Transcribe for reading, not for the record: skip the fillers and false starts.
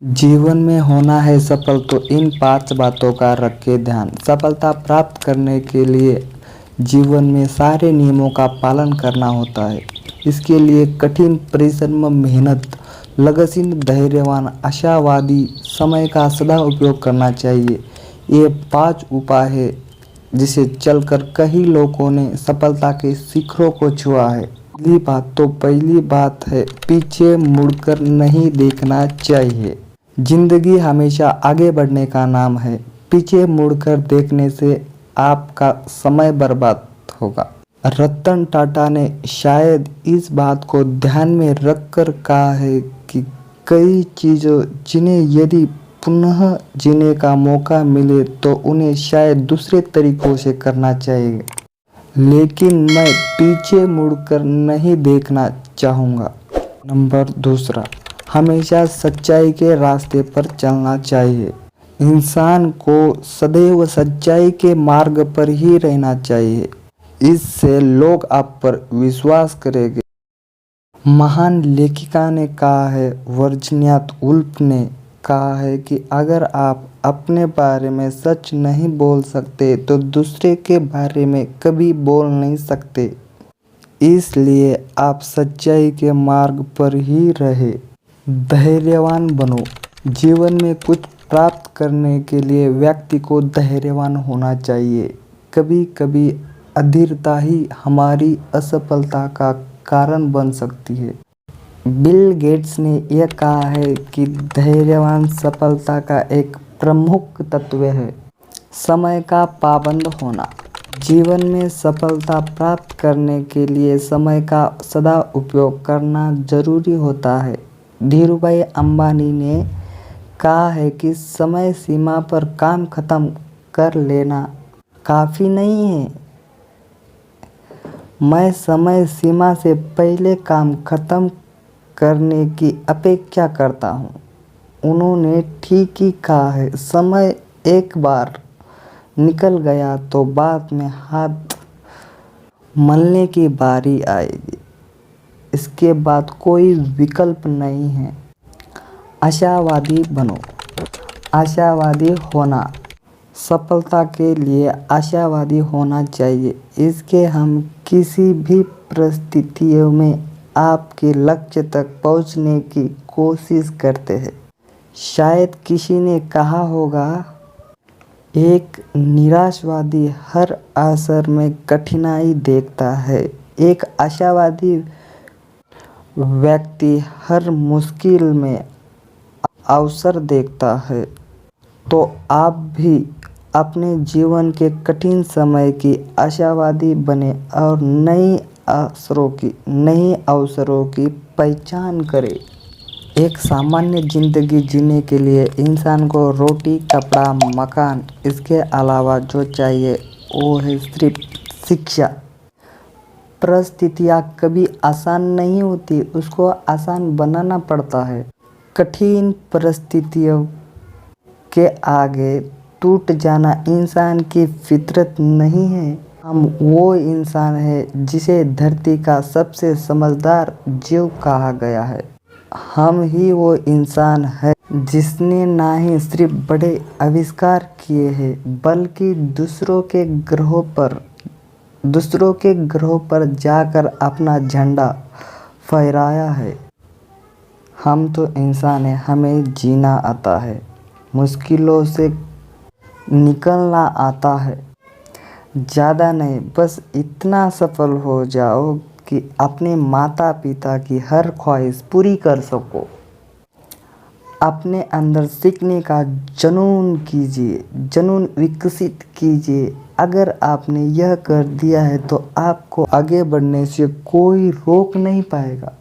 जीवन में होना है सफल तो इन 5 बातों का रखें ध्यान। सफलता प्राप्त करने के लिए जीवन में सारे नियमों का पालन करना होता है। इसके लिए कठिन परिश्रम, मेहनत, लगनशील, धैर्यवान, आशावादी, समय का सदा उपयोग करना चाहिए। ये 5 उपाय है जिसे चलकर कई लोगों ने सफलता के शिखरों को छुआ है। पहली बात है पीछे मुड़कर नहीं देखना चाहिए। जिंदगी हमेशा आगे बढ़ने का नाम है। पीछे मुड़कर देखने से आपका समय बर्बाद होगा। रतन टाटा ने शायद इस बात को ध्यान में रखकर कहा है कि कई चीज़ों जिन्हें यदि पुनः जीने का मौका मिले तो उन्हें शायद दूसरे तरीकों से करना चाहिए, लेकिन मैं पीछे मुड़कर नहीं देखना चाहूँगा। नंबर 2, हमेशा सच्चाई के रास्ते पर चलना चाहिए। इंसान को सदैव सच्चाई के मार्ग पर ही रहना चाहिए। इससे लोग आप पर विश्वास करेंगे। महान लेखिका ने कहा है, वर्जीनिया वुल्फ ने कहा है कि अगर आप अपने बारे में सच नहीं बोल सकते तो दूसरे के बारे में कभी बोल नहीं सकते। इसलिए आप सच्चाई के मार्ग पर ही रहे। धैर्यवान बनो। जीवन में कुछ प्राप्त करने के लिए व्यक्ति को धैर्यवान होना चाहिए। कभी कभी अधीरता ही हमारी असफलता का कारण बन सकती है। बिल गेट्स ने यह कहा है कि धैर्यवान सफलता का एक प्रमुख तत्व है। समय का पाबंद होना। जीवन में सफलता प्राप्त करने के लिए समय का सदा उपयोग करना जरूरी होता है। धीरूभाई अंबानी ने कहा है कि समय सीमा पर काम खत्म कर लेना काफ़ी नहीं है। मैं समय सीमा से पहले काम खत्म करने की अपेक्षा करता हूँ। उन्होंने ठीक ही कहा है, समय एक बार निकल गया तो बाद में हाथ मलने की बारी आएगी। इसके बाद कोई विकल्प नहीं है। आशावादी बनो। आशावादी होना। सफलता के लिए आशावादी होना चाहिए। इसके हम किसी भी परिस्थितियों में आपके लक्ष्य तक पहुंचने की कोशिश करते हैं। शायद किसी ने कहा होगा, एक निराशावादी हर अवसर में कठिनाई देखता है, एक आशावादी व्यक्ति हर मुश्किल में अवसर देखता है। तो आप भी अपने जीवन के कठिन समय की आशावादी बने और नए अवसरों की पहचान करें। एक सामान्य जिंदगी जीने के लिए इंसान को रोटी, कपड़ा, मकान, इसके अलावा जो चाहिए वो है सिर्फ शिक्षा। परिस्थितियाँ कभी आसान नहीं होती, उसको आसान बनाना पड़ता है। कठिन परिस्थितियों के आगे टूट जाना इंसान की फितरत नहीं है। हम वो इंसान है जिसे धरती का सबसे समझदार जीव कहा गया है। हम ही वो इंसान है जिसने ना ही सिर्फ बड़े आविष्कार किए हैं बल्कि दूसरों के ग्रहों पर जाकर अपना झंडा फहराया है। हम तो इंसान हैं, हमें जीना आता है, मुश्किलों से निकलना आता है। ज़्यादा नहीं, बस इतना सफल हो जाओ कि अपने माता पिता की हर ख्वाहिश पूरी कर सको। अपने अंदर सीखने का जुनून विकसित कीजिए। अगर आपने यह कर दिया है तो आपको आगे बढ़ने से कोई रोक नहीं पाएगा।